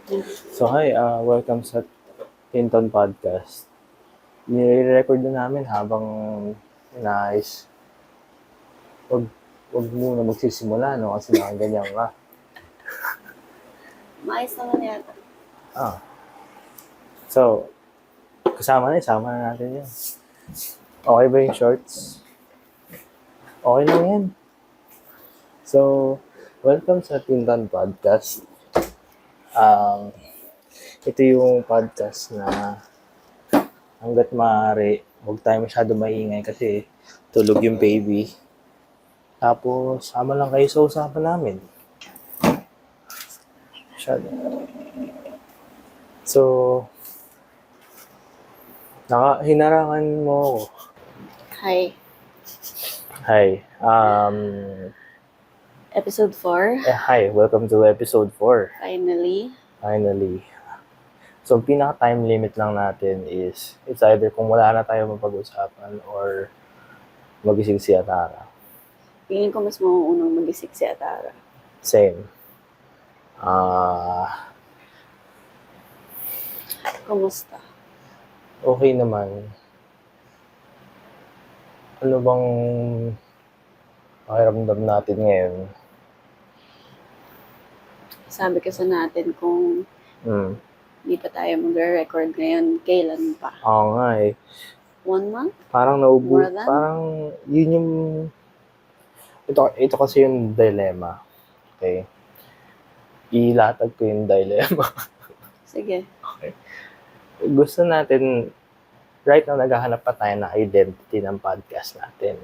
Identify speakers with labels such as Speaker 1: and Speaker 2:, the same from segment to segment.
Speaker 1: So hi, welcome sa Tinton Podcast. Nire-record na namin habang nice. Wag muna magsisimula, no? Kasi nakaganyan ka.
Speaker 2: Maayos naman yata.
Speaker 1: So, isama na natin yan. Okay ba yung shorts? Okay lang yan. So, welcome sa Tinton Podcast. Ito yung podcast na hanggat maaari, huwag tayo masyado maingay kasi tulog yung baby. Tapos, sama lang kayo sa usapan namin. Masyado. So, hinarangan mo ako.
Speaker 2: Hi.
Speaker 1: Hi.
Speaker 2: Episode 4.
Speaker 1: Hi. Welcome to episode 4.
Speaker 2: Finally.
Speaker 1: So, ang pinaka-time limit lang natin is it's either kung wala na tayo mapag-usapan or magising si Atara.
Speaker 2: Tingin ko mas mauunang magisik si Atara.
Speaker 1: Same.
Speaker 2: Kumusta?
Speaker 1: Okay naman. Ano bang pakiramdam natin ngayon?
Speaker 2: Sabi kasi natin kung hindi pa tayo magre-record ngayon, kailan pa?
Speaker 1: Oo nga eh.
Speaker 2: 1 month?
Speaker 1: Parang
Speaker 2: More than?
Speaker 1: parang yun yung ito kasi yung dilemma. Okay. Ilatag ko yung dilemma.
Speaker 2: Sige.
Speaker 1: Okay. Gusto natin right now naghahanap pa tayo ng identity ng podcast natin.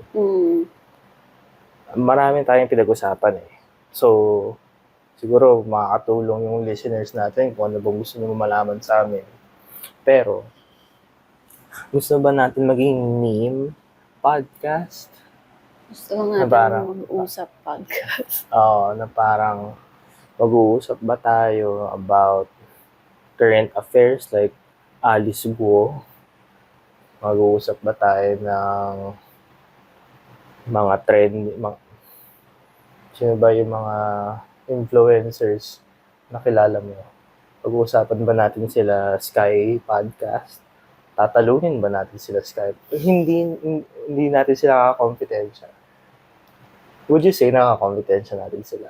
Speaker 1: Marami tayong pinag-usapan eh. So, siguro makakatulong yung listeners natin kung ano bang gusto nyo malaman sa amin. Pero, gusto ba natin maging meme podcast?
Speaker 2: Gusto lang natin mag-usap podcast.
Speaker 1: Na parang mag-uusap ba tayo about current affairs like Alice Guo? Mag-uusap ba tayo ng mga trend? Sino ba yung mga influencers na kilala mo? Pag-uusapan ba natin sila Sky Podcast? Tatalunin ba natin sila Sky? Hindi natin sila kakakompetensya. Would you say nakakakompetensya natin sila?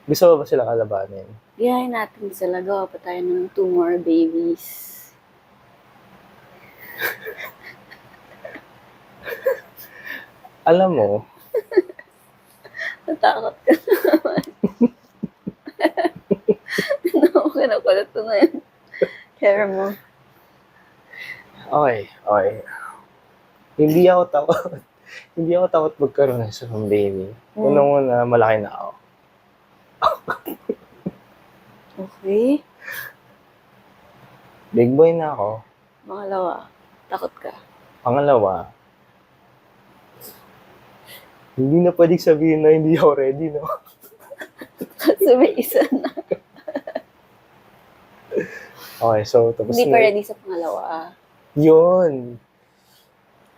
Speaker 1: Gusto mo ba sila kalabanin?
Speaker 2: Biyahin natin sila. Gawa pa tayo ng 2 more babies.
Speaker 1: Alam mo,
Speaker 2: Natakot ka naman. Okay na pala ito na yun. Care mo.
Speaker 1: okay. Hindi ako takot magkaroon ng isang baby. Unang-una, malaki na ako.
Speaker 2: Okay.
Speaker 1: Big boy na ako.
Speaker 2: Pangalawa, takot ka.
Speaker 1: Pangalawa, hindi na pwedeng sabihin na hindi ako ready, no?
Speaker 2: Kasi may isa na.
Speaker 1: Okay, so tapos
Speaker 2: Hindi pa ready sa pangalawa.
Speaker 1: Yun.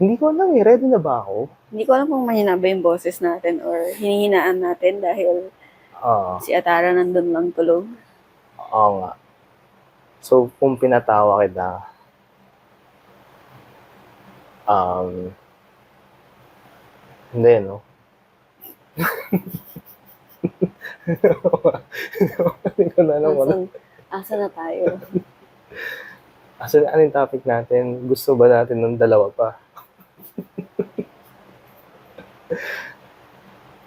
Speaker 1: Hindi ko alam eh, ready na ba ako?
Speaker 2: Hindi ko alam kung mahina ba yung boses natin or hinihinaan natin dahil si Atara nandun lang tulog.
Speaker 1: Oo nga. So, kung pinatawa kita, hindi, no? Hindi ko na alam.
Speaker 2: Asa na tayo?
Speaker 1: Ano yung topic natin? Gusto ba natin ng dalawa pa?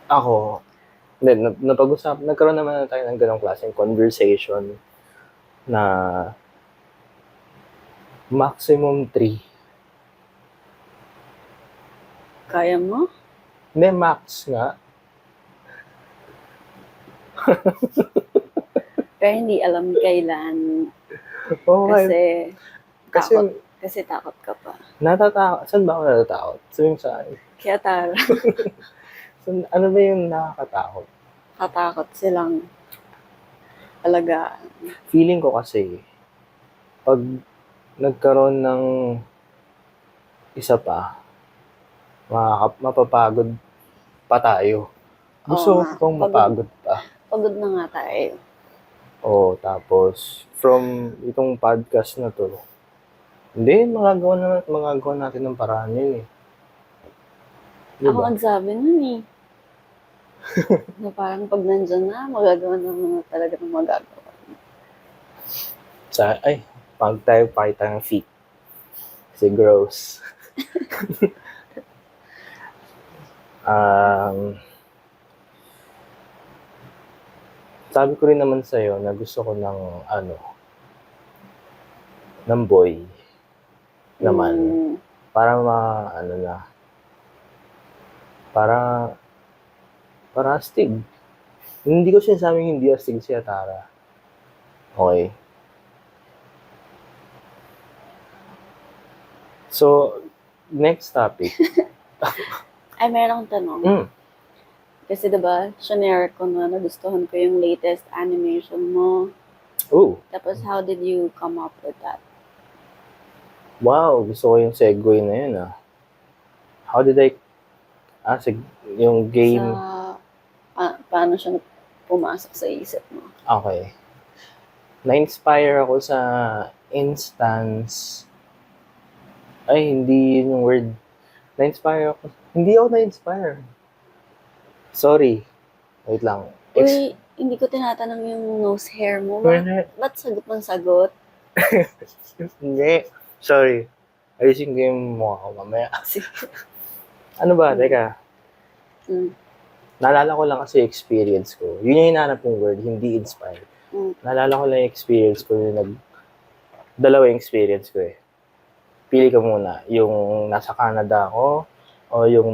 Speaker 1: Ako, nagkaroon naman na tayo ng ganong klaseng conversation na maximum 3.
Speaker 2: Kaya mo?
Speaker 1: Hindi, max nga.
Speaker 2: Pero hindi alam kailan.
Speaker 1: Okay.
Speaker 2: Kasi takot ka pa.
Speaker 1: Natatakot. Saan ba ako natatakot? Sabihin saan?
Speaker 2: Kaya Atara.
Speaker 1: Ano ba yung nakakatakot?
Speaker 2: Katakot silang alagaan.
Speaker 1: Feeling ko kasi, pag nagkaroon ng isa pa, mapapagod pa tayo. Gusto ko kong mapagod pa.
Speaker 2: Pagod na nga tayo.
Speaker 1: Oo, tapos from itong podcast na 'to, hindi magagawa natin ng paraan yun, eh. 'Di
Speaker 2: Ako
Speaker 1: ba?
Speaker 2: nagsabi nun eh. Na parang pag nandyan na, magagawa naman na talaga ng magagawa.
Speaker 1: Pag tayo pakita ng feet. Si gross. Sabi ko rin naman sa'yo na gusto ko ng ng boy naman. Para para astig. Hindi ko sinasabing hindi astig si Atara. Okay. So, next topic.
Speaker 2: Ay, meron akong tanong. Kasi diba, shinare ko na nagustuhan ko yung latest animation mo.
Speaker 1: Oh.
Speaker 2: Tapos, how did you come up with that?
Speaker 1: Wow, gusto ko yung segue na yun ah. How did I... yung game...
Speaker 2: Paano siya pumasok sa isip mo?
Speaker 1: Okay. Na-inspire ako sa instance... Ay, hindi yun yung word. Na-inspire ako. Hindi ako na-inspire. Sorry. Wait lang.
Speaker 2: Uy, hindi ko tinatanong yung nose hair mo. Ba't sagot ng sagot?
Speaker 1: Hindi. Sorry. Ayusin ko yung mukha ko mamaya. Ano ba? Teka. Naalala ko lang kasi experience ko. Yun yung hinahanap yung word, hindi inspired. Naalala ko lang yung experience ko. Dalawa yung experience ko eh. Pili ka muna. Yung nasa Canada ako o yung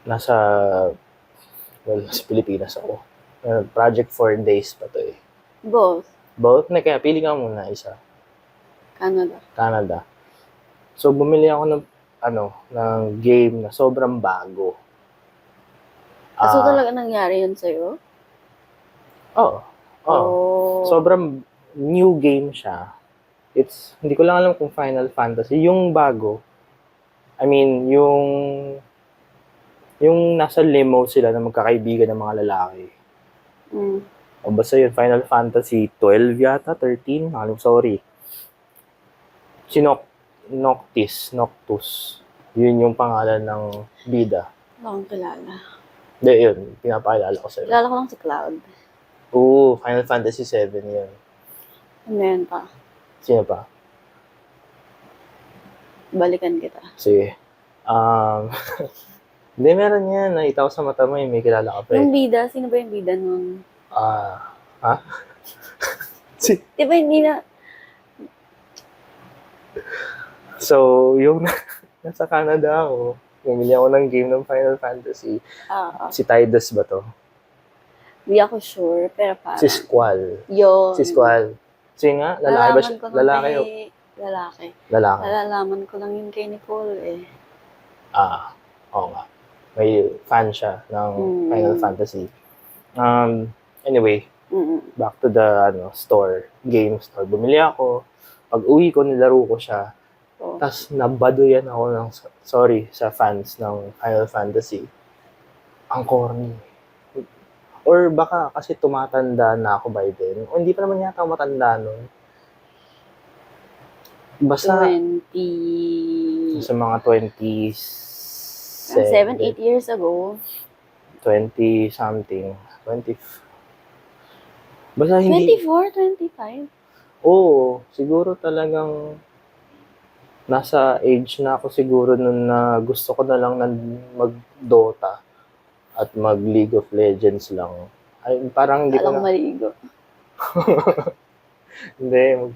Speaker 1: nasa Pilipinas ako. Project 4 days pa to eh.
Speaker 2: Both?
Speaker 1: Both? Kaya pili ka muna isa.
Speaker 2: Canada.
Speaker 1: So, bumili ako ng game na sobrang bago.
Speaker 2: So, talaga nangyari yun sa'yo?
Speaker 1: Oo. Sobrang new game siya. Hindi ko lang alam kung Final Fantasy. Yung bago, I mean, yung nasa limo sila na magkakaibigan ng mga lalaki. O basta yun, Final Fantasy 12 yata, 13, sorry. Si Noctis. Yun yung pangalan ng bida.
Speaker 2: Wala akong kilala.
Speaker 1: Hindi, yun. Pinapakilala ko sa'yo.
Speaker 2: Kilala ko lang si Cloud.
Speaker 1: Oo, Final Fantasy 7 yun.
Speaker 2: Meron pa.
Speaker 1: Sino pa?
Speaker 2: Balikan kita.
Speaker 1: Sige. Hindi, meron yan. Nakita ko sa mata mo, may kilala ka pa eh.
Speaker 2: Yung bida, sino ba yung bida nun?
Speaker 1: Ha?
Speaker 2: Di ba hindi na...
Speaker 1: So, yung nasa Canada ako, bumili ako ng game ng Final Fantasy. Si Tidus ba to?
Speaker 2: Hindi ako sure, pero parang...
Speaker 1: Si Squall.
Speaker 2: Yun.
Speaker 1: Si Squall. Sige nga, lalaki ba siya? Lalaki o?
Speaker 2: Lalaki. Nalalaman ko lang yun kay Nicole eh.
Speaker 1: Oo nga. May fan siya ng Final Fantasy. Anyway, back to the game store. Bumili ako. Pag uwi ko, nilaro ko siya. Tapos nabaduyan ako sa fans ng Final Fantasy. Ang corny. Or baka kasi tumatanda na ako by then. O hindi pa naman yata matanda nun. Basta
Speaker 2: 20...
Speaker 1: sa mga 20s.
Speaker 2: 7, 8 years ago.
Speaker 1: 20 something. 20. Basta hindi.
Speaker 2: 24, 25?
Speaker 1: Oo. Siguro talagang nasa age na ako siguro nun na gusto ko na lang mag-Dota at mag-League of Legends lang. Ay, parang hindi ko na...
Speaker 2: maligo.
Speaker 1: Hindi.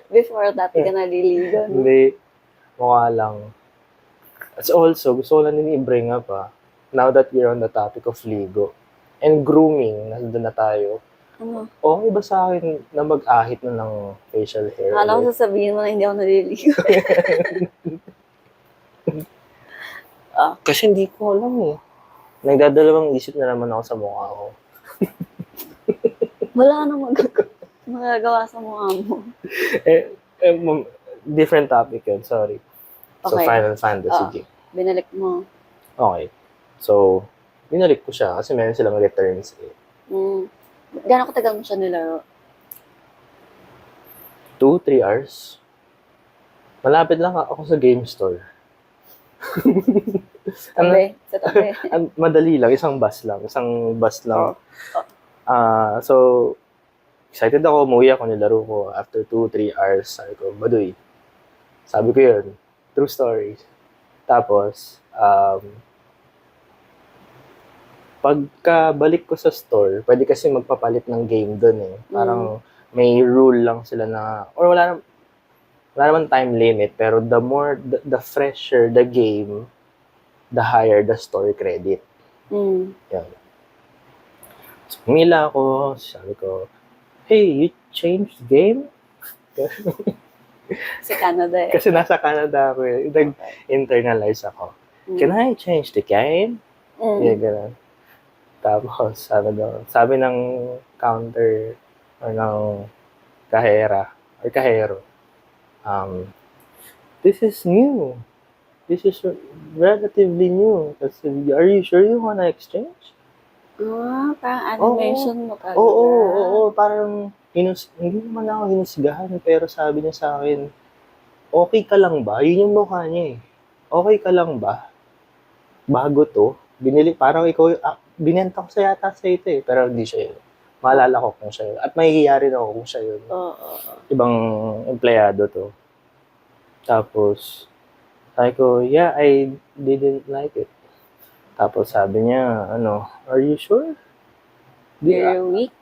Speaker 2: Before that, ka naliligo, no?
Speaker 1: Hindi. Mukha lang. As also, gusto ko lang din i-bring up now that we're on the topic of Ligo and grooming, nandun na tayo.
Speaker 2: Ano?
Speaker 1: Okay ba sa akin na mag-ahit na ng facial hair?
Speaker 2: Akala ko sasabihin mo na hindi ako naliligo.
Speaker 1: Kasi hindi ko alam eh. Nagdadalawang isip na naman ako sa mukha ko.
Speaker 2: Wala ka nang magagawa sa mukha mo.
Speaker 1: Different topic yun, sorry. So,
Speaker 2: Okay.
Speaker 1: Final Fantasy game.
Speaker 2: Binalik mo.
Speaker 1: Okay. So, binalik ko siya kasi meron silang returns eh.
Speaker 2: Gano'ng katagal mo siya nilaro?
Speaker 1: 2-3 hours. Malapit lang ako sa game store.
Speaker 2: Sa tabi.
Speaker 1: Madali lang, isang bus lang.
Speaker 2: Oh.
Speaker 1: So, excited ako, umuwi ako, nilaro ko. After 2-3 hours, sabi ko, Baduy. Sabi ko yun, true story. Tapos, pagkabalik ko sa store, pwede kasi magpapalit ng game dun eh. Parang may rule lang sila na, or wala naman time limit, pero the fresher the game, the higher the store credit. Yan. So, pumila ako, sabi ko, hey, you changed game?
Speaker 2: Sa Canada eh.
Speaker 1: Kasi nasa Canada ako eh. Nag-internalize ako. Can I change the game? Yeah, gano'n. Tapos, sabi ng counter or ng kahera or kahero, this is new. This is relatively new. Kasi, are you sure you wanna exchange?
Speaker 2: Parang animation mo talaga.
Speaker 1: Oo. Parang, hindi naman ako hinusgahan, pero sabi niya sa akin, okay ka lang ba? Yun yung mukha niya eh. Okay ka lang ba? Bago to. Parang ikaw, binenta ko yata sa ito eh, pero hindi siya yun. Maalala ko kung siya yun. At mahihiya rin ako kung siya yun. Ibang empleyado to. Tapos, sabi ko, yeah, I didn't like it. Tapos sabi niya, are you sure?
Speaker 2: You're weak?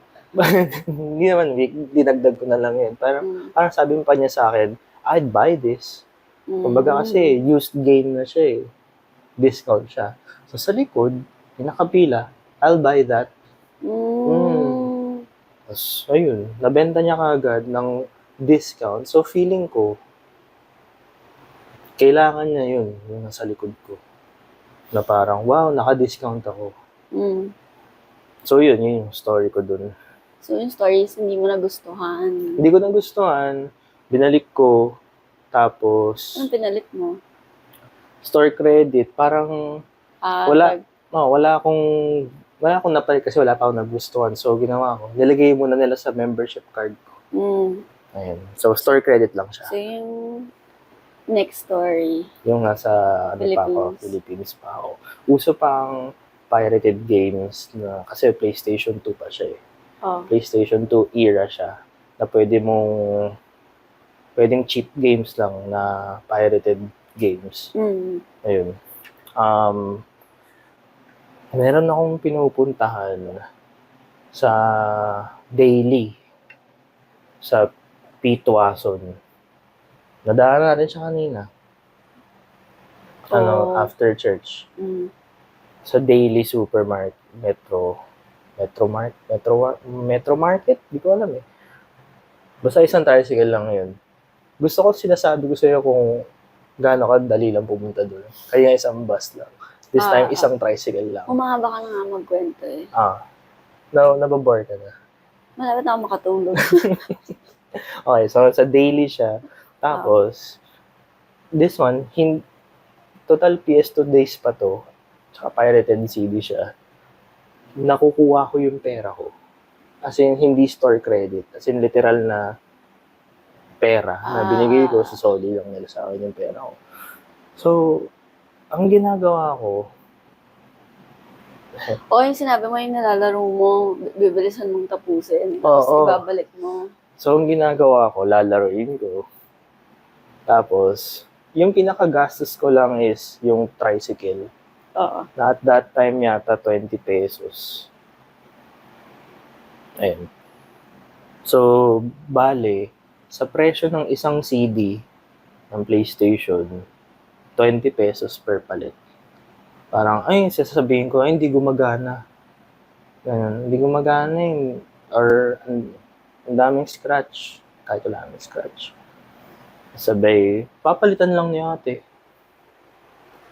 Speaker 1: Hindi naman weak, dinagdag ko na lang yun. Parang sabi pa niya sa akin, I'd buy this. Kumbaga kasi, used game na siya eh. Discount siya. So sa likod, nakapila, I'll buy that. Tapos, ayun, nabenta niya kaagad ng discount. So feeling ko, kailangan niya yun, yung nasa likod ko. Na parang, wow, naka-discount ako. So yun yung story ko dun.
Speaker 2: So yung stories, hindi mo nagustuhan?
Speaker 1: Hindi ko nagustuhan, binalik ko, tapos...
Speaker 2: Anong pinalit mo?
Speaker 1: Store credit, parang wala akong napalit kasi wala pa akong nagustuhan. So ginawa ko, nilagay muna nila sa membership card ko. Ayun. So store credit lang siya.
Speaker 2: So yung next story?
Speaker 1: Yung nasa Philippines pa ako. Uso pang pirated games na kasi PlayStation 2 pa siya eh. PlayStation 2 era siya na pwedeng cheap games lang na pirated games. Ayun. Meron akong pinupuntahan sa daily sa Pituason. Nadaan natin siya kanina. After church. Sa daily supermarket, Metro Market? Di ko alam eh. Basta isang tricycle lang yun. Sinasabi ko sa'yo kung gaano kadali lang pumunta doon. Kaya isang bus lang. This time, isang tricycle lang.
Speaker 2: Umahaba ka na nga magkwento eh.
Speaker 1: Nababore ka na.
Speaker 2: Malapit na ako makatulog.
Speaker 1: Okay, so sa daily siya. Tapos, this one, total PS2 days pa to. Tsaka pirated CD siya. Nakukuha ko yung pera ko. As in, hindi store credit. As in, literal na pera na binigay ko sa Soli lang nila sa akin yung pera ko. So, ang ginagawa ko,
Speaker 2: yung sinabi mo yung nilalaro mo, bibilisan mong tapusin. Tapos ibabalik mo.
Speaker 1: So, ang ginagawa ko, lalaroin ko. Tapos, yung pinakagastos ko lang is yung tricycle. Na at that time yata 20 pesos. Ayun. So, bale, sa presyo ng isang CD ng PlayStation, 20 pesos per palit. Parang, sasabihin ko, hindi gumagana. Ganun, hindi gumagana yun. Or, ang daming scratch. Kahit wala naming scratch. Sabay, papalitan lang niya ate.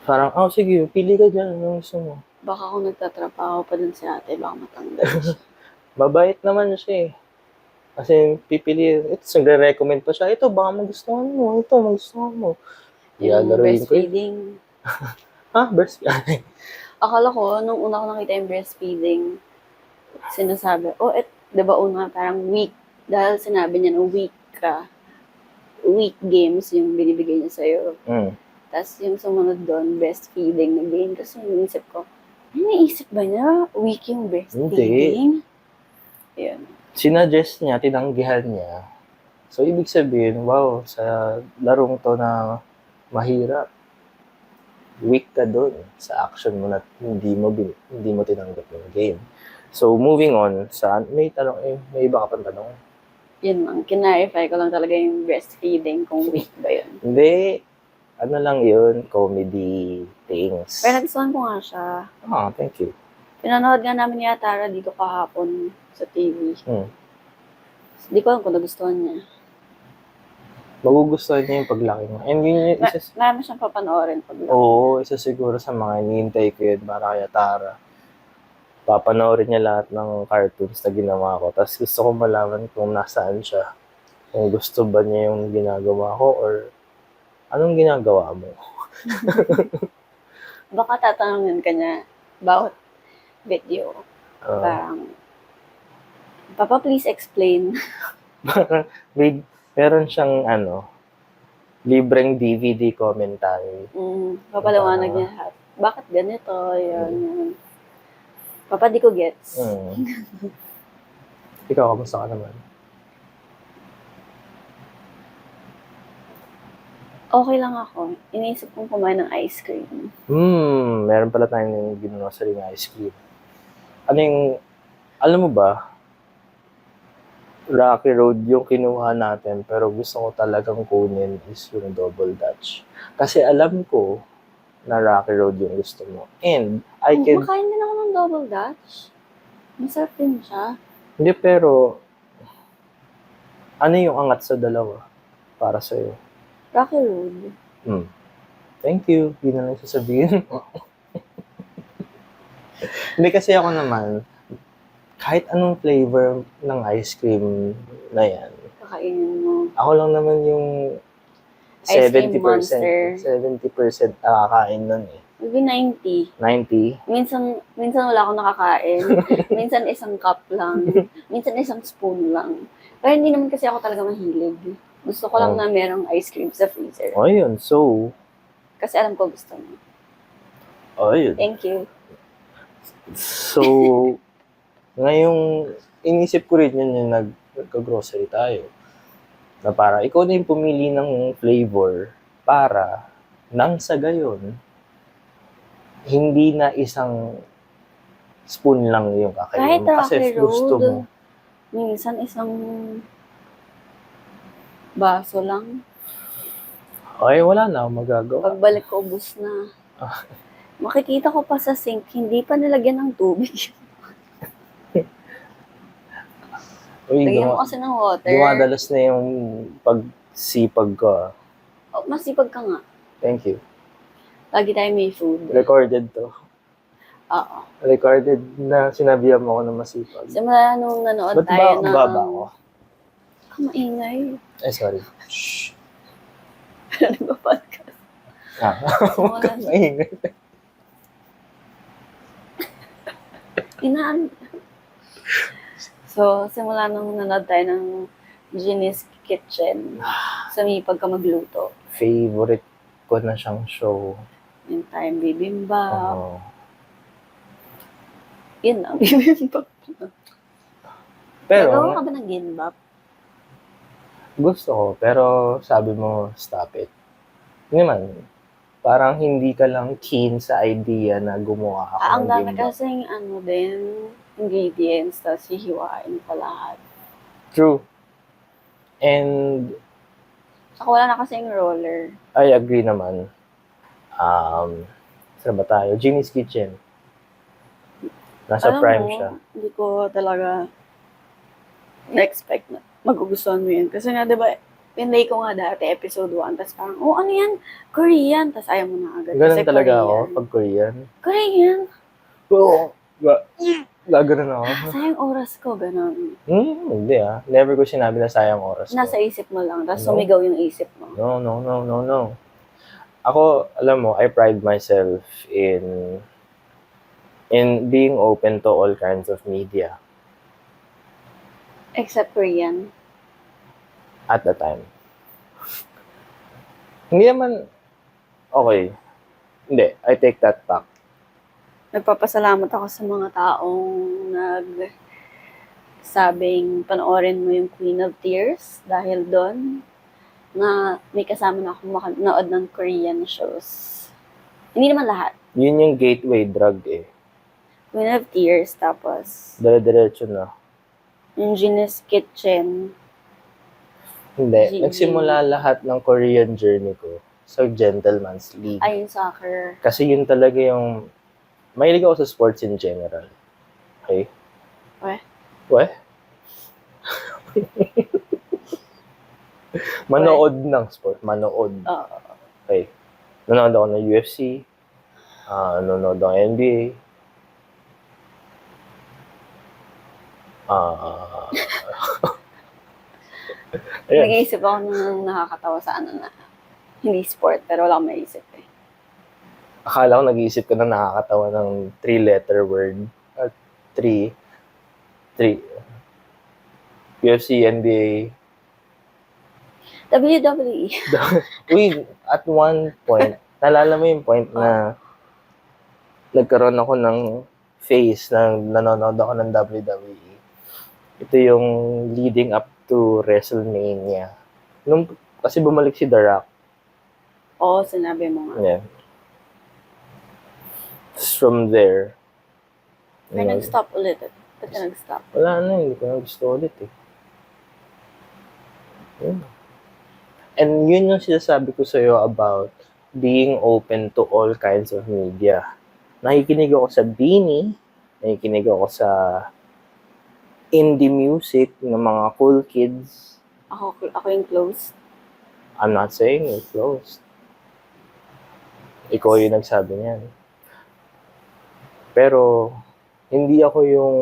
Speaker 1: Parang, sige, pili ka dyan. Ano gusto mo?
Speaker 2: Baka kung nagtatrapaho pa dun si ate, baka matanggal siya.
Speaker 1: Mabait naman siya eh. Kasi pipili, nagre-recommend pa siya, ito, baka magustuhan mo. Ito, magustuhan mo.
Speaker 2: Yung breastfeeding.
Speaker 1: Breastfeeding?
Speaker 2: Akala ko, nung una ko nakita yung breastfeeding, sinasabi, di ba una parang weak, dahil sinabi niya na weak ka, weak games yung binibigay niya sa'yo. Tapos yung sumunod doon, breastfeeding na game. Kasi iniisip ko, naisip ba niya weak yung breastfeeding? Yun.
Speaker 1: Sinuggest niya, tinanggihan niya. So, ibig sabihin, wow, sa larong to na mahirap, weak ka doon sa action mo na hindi mo tinanggap yung game. So, moving on, may iba ka pang tanong?
Speaker 2: Yun lang, kinarify ko lang talaga yung breastfeeding, kung weak ba yun.
Speaker 1: Hindi, ano lang yun, comedy things.
Speaker 2: Pero nagustuhan ko nga siya.
Speaker 1: Thank you.
Speaker 2: Pinanood nga namin ni Atara dito kahapon sa TV. Hindi ko alam kung nagustuhan niya.
Speaker 1: Magugustuhan niya yung paglaki mo. And yun yung
Speaker 2: marami siyang papanoorin paglaki.
Speaker 1: Oo, isa siguro sa mga hinihintay ko yun para kay Tara. Papanoorin niya lahat ng cartoons na ginawa ko. Tapos gusto ko malaman kung nasaan siya. Kung gusto ba niya yung ginagawa ko or anong ginagawa mo.
Speaker 2: Baka tatanungin ka niya bawat video. Parang, Papa, please explain.
Speaker 1: Meron siyang libreng DVD commentary.
Speaker 2: Papaliwanag niya lahat. Bakit ganito? Yan. Papa, di ko gets.
Speaker 1: Ikaw, kamusta ka naman?
Speaker 2: Okay lang ako. Iniisip kong kumain ng ice cream.
Speaker 1: Meron pala tayong ginawa sa ring ice cream. Alam mo ba, Rocky Road yung kinuha natin, pero gusto ko talagang kunin is yung Double Dutch. Kasi alam ko na Rocky Road yung gusto mo. And
Speaker 2: makain din ako ng Double Dutch. Masarap din siya.
Speaker 1: Hindi, pero ano yung angat sa dalawa para sa'yo?
Speaker 2: Rocky Road.
Speaker 1: Thank you. Hindi na lang sasabihin. Hindi, kasi ako naman, kahit anong flavor ng ice cream na yan,
Speaker 2: kakainin mo.
Speaker 1: Ako lang naman yung 70% nakakain nun eh.
Speaker 2: Maybe 90.
Speaker 1: 90?
Speaker 2: Minsan wala akong nakakain. Minsan isang cup lang. Minsan isang spoon lang. Pero hindi naman kasi ako talaga mahilig. Gusto ko lang na merong ice cream sa freezer.
Speaker 1: Yun. So,
Speaker 2: kasi alam ko gusto mo.
Speaker 1: Yun.
Speaker 2: Thank you.
Speaker 1: So, ngayong inisip ko rin yun yung nagka-grocery tayo. Na para ikaw na yung pumili ng flavor para nang sa gayon, hindi na isang spoon lang yung kakainin mo. Kasi gusto mo.
Speaker 2: Minsan isang baso lang.
Speaker 1: Wala na akong magagawa.
Speaker 2: Pagbalik ko, ubus na. Makikita ko pa sa sink, hindi pa nilagyan ng tubig. Lagyan mo kasi ng water.
Speaker 1: Dumadalas na yung pagsipag ko.
Speaker 2: Masipag ka nga.
Speaker 1: Thank you.
Speaker 2: Lagi tayo may food.
Speaker 1: Recorded to.
Speaker 2: Oo.
Speaker 1: Recorded na sinabihan mo ako na masipag.
Speaker 2: Simula nung nanood tayo ng...
Speaker 1: Ba't ba ako?
Speaker 2: Maingay.
Speaker 1: Sorry. Shhh.
Speaker 2: Nagpa-podcast.
Speaker 1: Huwag ka maingay.
Speaker 2: So, simula nung nanood tayo ng Ginny's Kitchen, sumipag ka magluto.
Speaker 1: Favorite ko na siyang show.
Speaker 2: Yung time bibimbap. Yun lang, bibimbap.
Speaker 1: Pero,
Speaker 2: nagawa ka ba ng ginbap?
Speaker 1: Gusto ko, pero sabi mo, stop it. Hindi man, parang hindi ka lang keen sa idea na gumawa ka ng
Speaker 2: ang dami
Speaker 1: ginbap.
Speaker 2: kasing ingredients, tapos hihiwain pa lahat.
Speaker 1: True. And
Speaker 2: Saka wala na kasing roller.
Speaker 1: I agree naman. Saan ba tayo? Ginny's Kitchen. Nasa Prime siya.
Speaker 2: Hindi ko talaga na-expect na magugustuhan mo yun. Kasi nga, diba, pinlay ko nga dati, episode 1, tapos parang, ano yan? Korean. Tapos ayaw mo na agad.
Speaker 1: Ganun talaga ako pag Korean.
Speaker 2: Korean?
Speaker 1: Oo. Gagano'n ako.
Speaker 2: Sayang oras ko, ganun.
Speaker 1: Hindi Never ko sinabi na sayang oras ko.
Speaker 2: Nasa isip mo lang, tapos sumigaw yung isip mo.
Speaker 1: No. Ako, alam mo, I pride myself in being open to all kinds of media.
Speaker 2: Except Korean.
Speaker 1: at the time. Hindi naman, okay. Hindi, I take that back.
Speaker 2: Nagpapasalamat ako sa mga taong nagsabing panoorin mo yung Queen of Tears dahil doon na may kasama na akong makanood ng Korean shows. Hindi naman lahat.
Speaker 1: Yun yung gateway drug eh.
Speaker 2: Queen of Tears, tapos
Speaker 1: Dire-diretso na.
Speaker 2: yung Genius Kitchen.
Speaker 1: Hindi, nagsimula lahat ng Korean journey ko sa Gentleman's League.
Speaker 2: Ay, yung soccer.
Speaker 1: Kasi yun talaga yung, mahilig ako sa sports in general. Okay?
Speaker 2: Weh?
Speaker 1: Weh? Manood ng sport. Manood.
Speaker 2: Oo.
Speaker 1: Okay. Nanonood ako ng UFC. Nanonood ako ng NBA. Ayan.
Speaker 2: Nag-iisip ako ng nakakatawa sa na hindi sport, pero wala akong maisip eh.
Speaker 1: Akala ko nag-iisip ka na nakakatawa ng 3-letter word. 3. UFC, NBA.
Speaker 2: WWE.
Speaker 1: Uy, at one point, naalala mo yung point na nagkaroon ako ng phase na nanonood ako ng WWE. Ito yung leading up to WrestleMania. Kasi bumalik si The Rock.
Speaker 2: Oo, sinabi mo nga.
Speaker 1: Yeah. From there,
Speaker 2: Pero nag-stop ulit. Ba't ka nag-stop?
Speaker 1: wala na, hindi ko na gusto ulit eh. Yeah. And yun yung sinasabi ko sa'yo about being open to all kinds of media. Nakikinig ako sa Beanie, nakikinig ako sa indie music ng mga cool kids.
Speaker 2: Ako yung close.
Speaker 1: I'm not saying you're closed. Ikaw yung nagsabi niyan. Pero, hindi ako yung,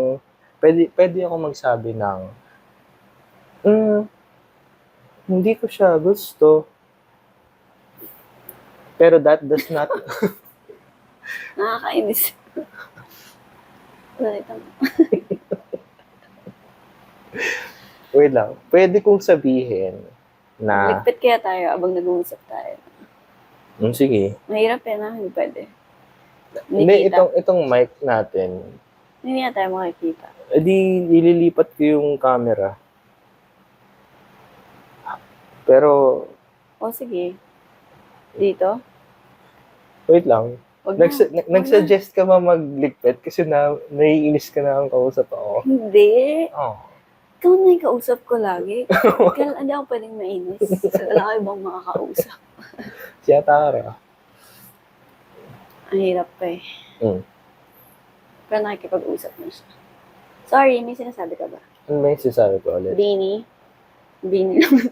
Speaker 1: pwede ako magsabi ng, hindi ko siya gusto. Pero that does not,
Speaker 2: Nakakainis. Ulit ang-
Speaker 1: wait lang, pwede kong sabihin na,
Speaker 2: Ligpit kaya tayo abang nag-uusap tayo.
Speaker 1: sige.
Speaker 2: Mahirap eh na, hindi pwede.
Speaker 1: Hindi,
Speaker 2: Nakikita.
Speaker 1: itong mic natin,
Speaker 2: Hindi nga tayo makikita.
Speaker 1: edi ililipat ko yung camera. Pero,
Speaker 2: O sige. Dito?
Speaker 1: wait lang.
Speaker 2: Wag na.
Speaker 1: Nag-suggest ka ba magligpit kasi naiinis ka na ang kausap ako.
Speaker 2: Hindi.
Speaker 1: Oh.
Speaker 2: Ikaw na yung kausap ko lagi. Kaya hindi ako pwedeng mainis. Wala ka ibang makakausap.
Speaker 1: Si Atara.
Speaker 2: Ang hirap pa eh.
Speaker 1: Mm.
Speaker 2: Pero nakikipag-usap na siya. Sorry, may sinasabi ka ba?
Speaker 1: Ano ba yung sinasabi ko ulit?
Speaker 2: Beanie. Beanie naman.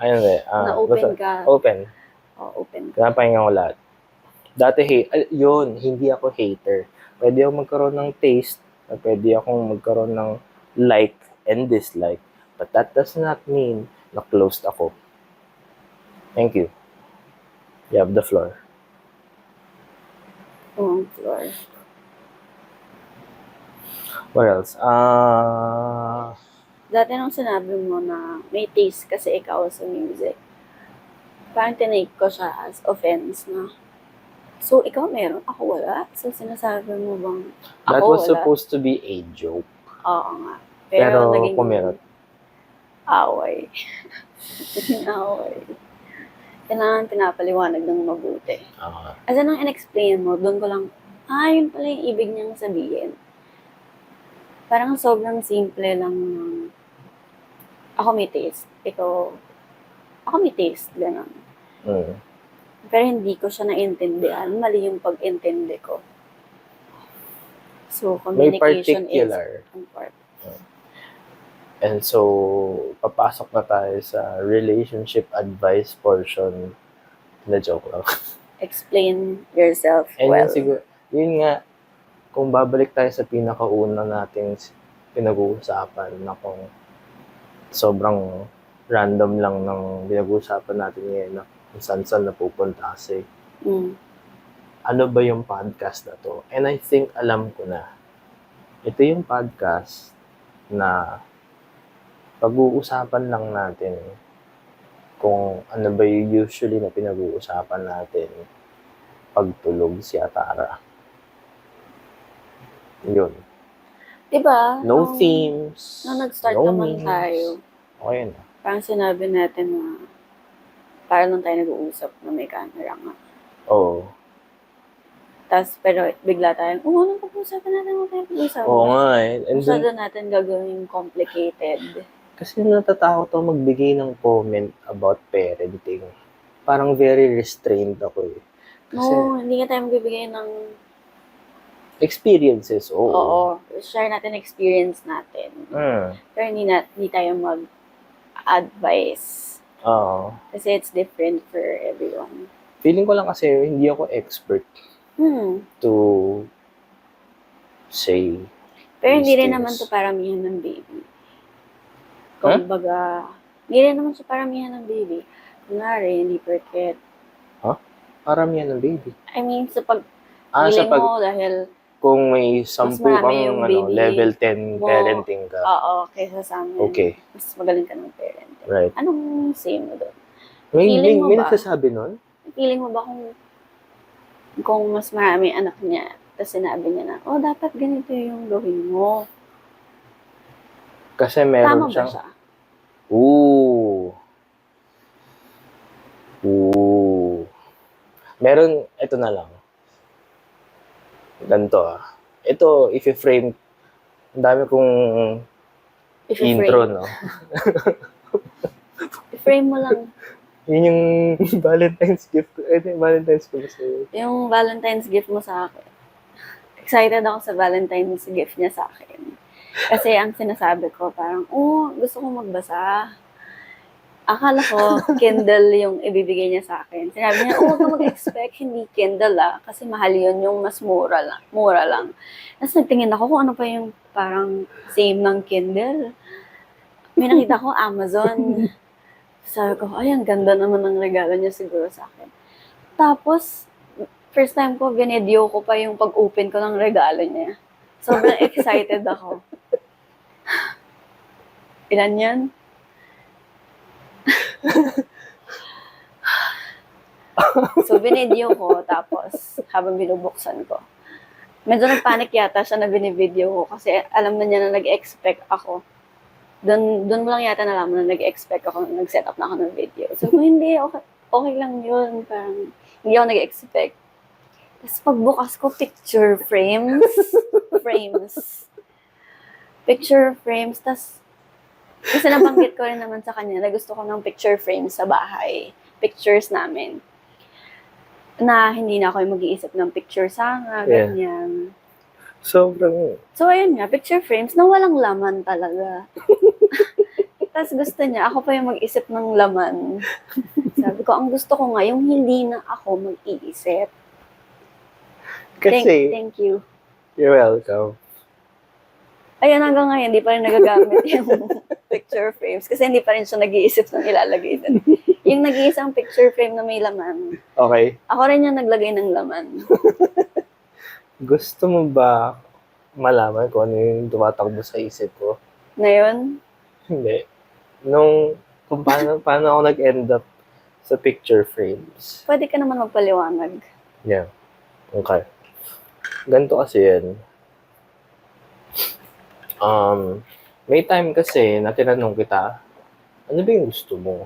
Speaker 1: Ayun eh.
Speaker 2: Na-open ka.
Speaker 1: Open.
Speaker 2: Open ka.
Speaker 1: Pinapahinga ko lahat. Dati, yun, hindi ako hater. Pwede ako magkaroon ng taste. Pwede akong magkaroon ng like and dislike. But that does not mean na closed ako. Thank you. You have the floor.
Speaker 2: Floor.
Speaker 1: What else?
Speaker 2: Dati nung sinabi mo na may taste kasi ikaw sa music, parang tinake ko siya as offense na, so ikaw meron, ako wala? So sinasabi mo bang ako
Speaker 1: That was
Speaker 2: wala?
Speaker 1: supposed to be a joke.
Speaker 2: Oo nga.
Speaker 1: Pero
Speaker 2: naging
Speaker 1: kung meron.
Speaker 2: away. Naging away. Kailangan pinapaliwanag ng mabuti. As in, nang in-explain mo, doon ko lang, yun pala yung ibig niyang sabihin. Parang sobrang simple lang ng, ako may taste, ako may taste, gano'n. Pero hindi ko siya naintindihan, mali yung pag-intindi ko. So, communication is important.
Speaker 1: And so, papasok na tayo sa relationship advice portion. Na joke lang.
Speaker 2: Explain yourself
Speaker 1: And
Speaker 2: well.
Speaker 1: yun nga, kung babalik tayo sa pinakauna nating pinag-uusapan na kung sobrang random lang ng pinag-uusapan natin ngayon na kung saan napupunta kasi. Ano ba yung podcast na to? And I think alam ko na. Ito yung podcast na pag-uusapan lang natin kung ano ba yung usually na pinag-uusapan natin pagtulog si Atara. Yun.
Speaker 2: Diba?
Speaker 1: No themes.
Speaker 2: Nung nag-start
Speaker 1: no
Speaker 2: naman
Speaker 1: memes.
Speaker 2: tayo,
Speaker 1: Okay na.
Speaker 2: parang sinabi natin na parang lang tayo nag-uusap na may camera nga.
Speaker 1: Oo.
Speaker 2: Tapos, pero bigla tayong, anong pag-uusapan natin? Ano tayo pag-uusapan?
Speaker 1: Oo nga eh. And
Speaker 2: Masyado
Speaker 1: then,
Speaker 2: natin gagawin complicated.
Speaker 1: kasi natatakot ako magbigay ng comment about parenting. Parang very restrained ako eh. Kasi
Speaker 2: No, hindi nga tayo magbibigay ng,
Speaker 1: experiences, oo.
Speaker 2: oo, share natin experience natin.
Speaker 1: Mm.
Speaker 2: Pero hindi tayo mag-advise.
Speaker 1: Oo.
Speaker 2: Kasi it's different for everyone.
Speaker 1: Feeling ko lang kasi hindi ako expert to say
Speaker 2: Pero hindi
Speaker 1: these
Speaker 2: rin
Speaker 1: things.
Speaker 2: naman to paramihan ng baby. Kumbaga, hindi rin naman to paramihan ng baby. Kunwari, hindi porket.
Speaker 1: Paramihan ng baby.
Speaker 2: I mean, sa pag
Speaker 1: Sa pag,
Speaker 2: mo dahil
Speaker 1: kung may 10
Speaker 2: marami yung
Speaker 1: kang
Speaker 2: baby
Speaker 1: level 10
Speaker 2: mo,
Speaker 1: parenting ka.
Speaker 2: oo, kaysa sa amin.
Speaker 1: Okay.
Speaker 2: Mas magaling ka ng parenting.
Speaker 1: Right.
Speaker 2: Anong say mo doon?
Speaker 1: May
Speaker 2: Feeling mo ba?
Speaker 1: nagsasabi nun?
Speaker 2: Feeling mo ba kung mas marami anak niya, tapos sinabi niya na, dapat ganito yung gawin mo.
Speaker 1: Kasi meron
Speaker 2: Tama ba
Speaker 1: siyang...
Speaker 2: siya?
Speaker 1: Ooh. Meron, ito na lang. Ganito Ito, if i-frame, ang dami kong intro, no?
Speaker 2: I-frame mo lang.
Speaker 1: Yun yung Valentine's gift ko. Valentine's ko sa'yo.
Speaker 2: Yung Valentine's gift mo sa akin. Excited ako sa Valentine's gift niya sa akin. Kasi ang sinasabi ko, parang, gusto ko magbasa. Akala ko, Kindle yung ibibigay niya sa akin. Sinabi niya, huwag ka mag-expect, hindi Kindle kasi mahal yun, yung mas mura lang. Tapos nagtingin ako kung ano pa yung parang same ng Kindle. May nakita ko, Amazon. Sabi ko, ang ganda naman ng regalo niya siguro sa akin. Tapos, first time ko, binidyo ko pa yung pag-open ko ng regalo niya. Sobrang excited ako. Ilan yan? So, binidyo ko, tapos habang binubuksan ko. Medyo nagpanic yata siya na binibidyo ko kasi alam na niya na nag-expect ako. Doon mo lang yata nalaman na nag-expect ako, nag-set up na ako ng video. So, hindi, okay lang yun. Parang, hindi ako nag-expect. Tapos pagbukas ko, picture frames. Picture frames. Tapos, kasi nabanggit ko rin naman sa kanya na gusto ko ng picture frames sa bahay. Pictures namin. Na hindi na ako yung mag-iisip ng picture sana, ganyan. So, ayun nga, picture frames na walang laman talaga. Tapos gusto niya, ako pa yung mag-isip ng laman. Sabi ko, ang gusto ko nga, yung hindi na ako mag-iisip.
Speaker 1: Kasi,
Speaker 2: thank you.
Speaker 1: You're welcome.
Speaker 2: Ayun, hanggang ngayon, hindi pa rin nagagamit yung picture frames kasi hindi pa rin siya nag-iisip ng ilalagay doon. Yung nag-iisang picture frame na may laman.
Speaker 1: Okay.
Speaker 2: Ako rin yung naglagay ng laman.
Speaker 1: Gusto mo ba malaman kung ano yung tumatakbo sa isip ko?
Speaker 2: Ngayon?
Speaker 1: Hindi. Kung paano ako nag-end up sa picture frames.
Speaker 2: Pwede ka naman magpaliwanag.
Speaker 1: Yeah. Okay. Ganito kasi yan. May time kasi na tinanong kita, ano ba yung gusto mo?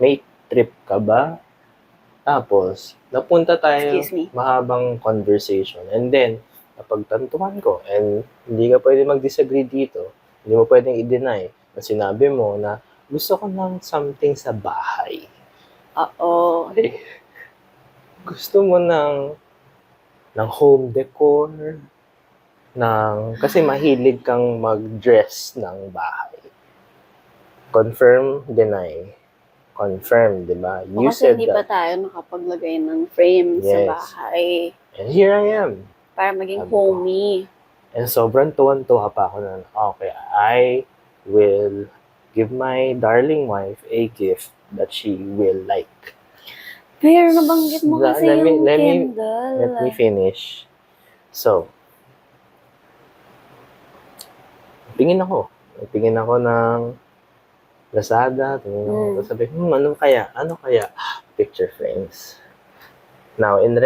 Speaker 1: May trip ka ba? Tapos, napunta tayo mahabang conversation. And then, napagtantuhan ko. And hindi ka pwede mag-disagree dito. Hindi mo pwedeng i-deny na sinabi mo na gusto ko ng something sa bahay.
Speaker 2: Oo.
Speaker 1: Gusto mo ng home decor, kasi mahilig kang mag-dress ng bahay. Confirm, deny. Confirm, di ba? You
Speaker 2: kasi
Speaker 1: said
Speaker 2: hindi pa tayo nakapaglagay ng frame sa bahay.
Speaker 1: And here I am.
Speaker 2: Para maging homey.
Speaker 1: And sobrang tuwan-tuwa pa ako na, okay, I will give my darling wife a gift that she will like.
Speaker 2: Pero nabanggit mo kasi yung Kindle.
Speaker 1: Let me finish. So, Tingin ako ng Lazada, tingnan ko, sabi, ano kaya? Picture frames. Now, in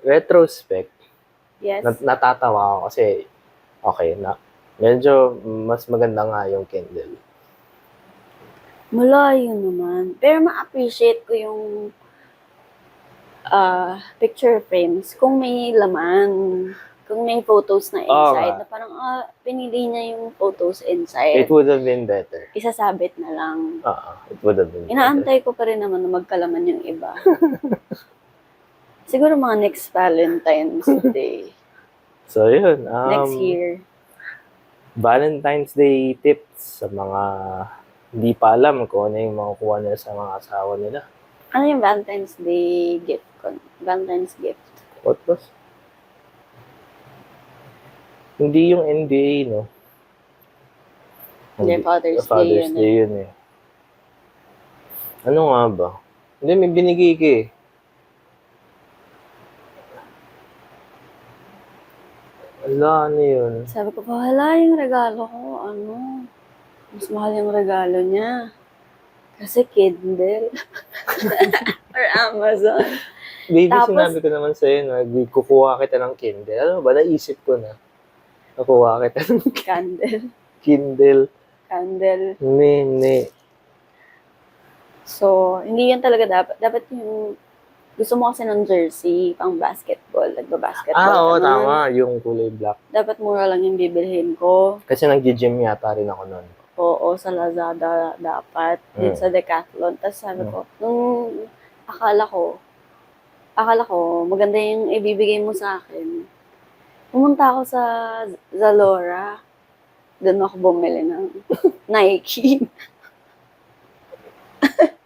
Speaker 1: retrospect,
Speaker 2: Yes.
Speaker 1: natatawa ako kasi, okay, medyo mas maganda nga yung Kindle.
Speaker 2: Malayo naman. Pero ma-appreciate ko yung picture frames kung may laman. Kung may photos na inside.
Speaker 1: nga.
Speaker 2: Na parang, pinili niya yung photos
Speaker 1: It
Speaker 2: inside.
Speaker 1: would have been better.
Speaker 2: Isasabit na lang.
Speaker 1: It would have been better.
Speaker 2: Inaantay ko pa rin naman na magkalaman yung iba. Siguro mga next Valentine's Day.
Speaker 1: So, yun.
Speaker 2: Next year.
Speaker 1: Valentine's Day tips sa mga hindi pa alam kung ano yung makukuha nila sa mga asawa nila.
Speaker 2: Ano yung Valentine's Day gift ko? Valentine's gift.
Speaker 1: What was? Hindi yung NBA, no?
Speaker 2: Hindi, Father's Day yun.
Speaker 1: Day yun eh. Ano nga ba? Hindi, may binigay ka eh. Wala, ano yun?
Speaker 2: Sabi ko, bahala yung regalo ko. Mas mahal yung regalo niya. Kasi Kindle. Or Amazon.
Speaker 1: Baby,
Speaker 2: Tapos-
Speaker 1: sinabi ko naman sa'yo na kukuha kita ng Kindle. Ano ba? Naisip ko na. Nakuha kita ng
Speaker 2: Candle.
Speaker 1: Kindle.
Speaker 2: Candle.
Speaker 1: Hindi.
Speaker 2: So, hindi yan talaga dapat. Dapat yung gusto mo kasi ng jersey pang basketball. Nagba-basketball
Speaker 1: Oo,
Speaker 2: ka man.
Speaker 1: tama. Yung kulay black.
Speaker 2: Dapat mura lang yung bibilhin ko.
Speaker 1: Kasi nag-gym yata rin ako nun.
Speaker 2: Oo, sa Lazada dapat. Din sa Decathlon. Tapos sabi ko, nung akala ko, maganda yung ibibigay mo sa akin. Pumunta ako sa Zalora. Doon ako bumili ng Nike.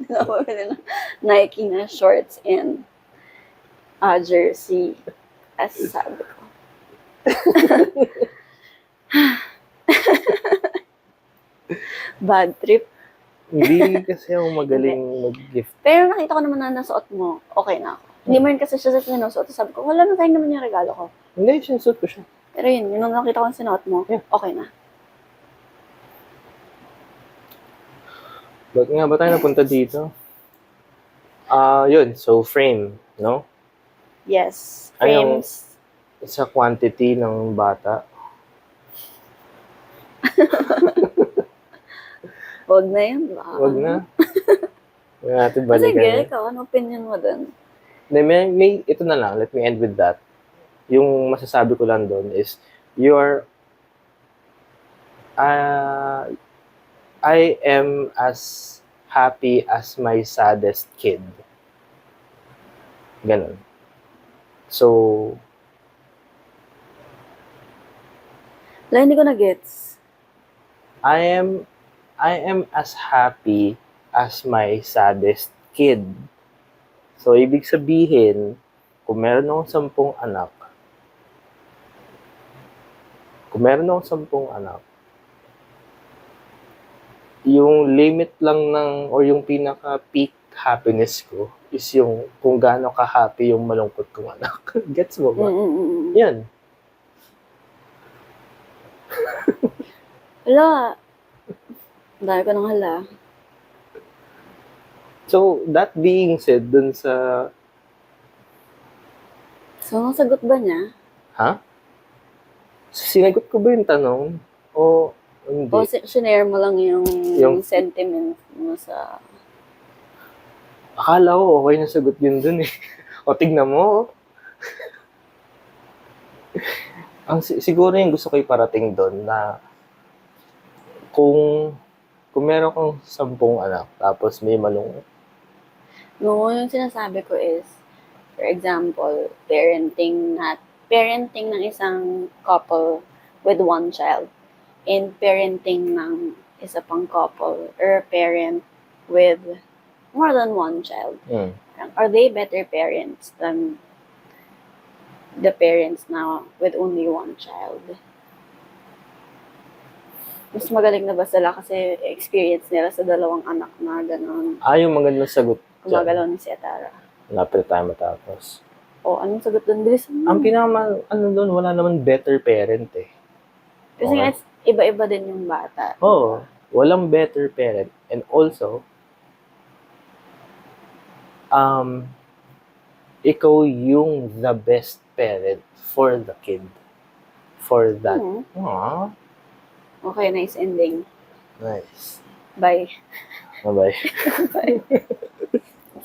Speaker 2: Doon ako bumili ng Nike na shorts and jersey. As sabi ko. Bad trip.
Speaker 1: Hindi kasi ako magaling mag-gift.
Speaker 2: Pero nakita ko naman na nasuot mo, okay na ako. Hindi mo rin kasi siya sa sinusuot. Sabi ko, wala na tayong naman yung regalo ko.
Speaker 1: Hindi, sinusuot ko siya.
Speaker 2: Pero yun, yung nakita ko yung sinuot mo,
Speaker 1: Yeah.
Speaker 2: okay na.
Speaker 1: Ba't nga ba tayo napunta dito? Yun. So, frame, no?
Speaker 2: Yes.
Speaker 1: Anong-
Speaker 2: Frames.
Speaker 1: Sa quantity ng bata.
Speaker 2: Huwag na yun. Baka.
Speaker 1: Wag na. Huwag natin
Speaker 2: Sige,
Speaker 1: balikan.
Speaker 2: ikaw, ano opinion mo dun?
Speaker 1: Ito na lang. Let me end with that. Yung masasabi ko lang doon is, I am as happy as my saddest kid. Ganon. So,
Speaker 2: Wala, hindi ko na-gets.
Speaker 1: I am as happy as my saddest kid. So, ibig sabihin, kung meron akong 10 anak, yung limit lang or yung pinaka-peak happiness ko is yung kung gaano ka-happy yung malungkot kong anak. Gets mo ba? Yan.
Speaker 2: Wala. Dahil ko nang hala.
Speaker 1: So, that being said, dun sa...
Speaker 2: So, nasagot ba niya?
Speaker 1: Ha? Sinagot ko ba yung tanong? O hindi?
Speaker 2: O sinare mo lang yung
Speaker 1: Yung-
Speaker 2: sentiment mo sa...
Speaker 1: Akala ko okay na sagot yun dun eh. O tignan mo. Siguro yung gusto ko iparating doon na kung meron kang 10 anak tapos may malungkot.
Speaker 2: No, yung sinasabi ko is, for example, parenting ng isang couple with one child and parenting ng isa pang couple or parent with more than one child. Are they better parents than the parents now with only one child? Mas magaling na ba sila kasi experience nila sa dalawang anak na gano'n?
Speaker 1: Yung magandang sagot
Speaker 2: Gumagalaw ni si Atara.
Speaker 1: Lapit tayo matapos.
Speaker 2: O, anong sagot doon? Bilis mo.
Speaker 1: Ang doon, wala naman better parent eh.
Speaker 2: Kasi nga, iba-iba din yung bata.
Speaker 1: Oo. Walang better parent. And also, ikaw yung the best parent for the kid. For that. Aww.
Speaker 2: Okay, nice ending.
Speaker 1: Nice.
Speaker 2: Bye.
Speaker 1: Bye-bye.
Speaker 2: Bye.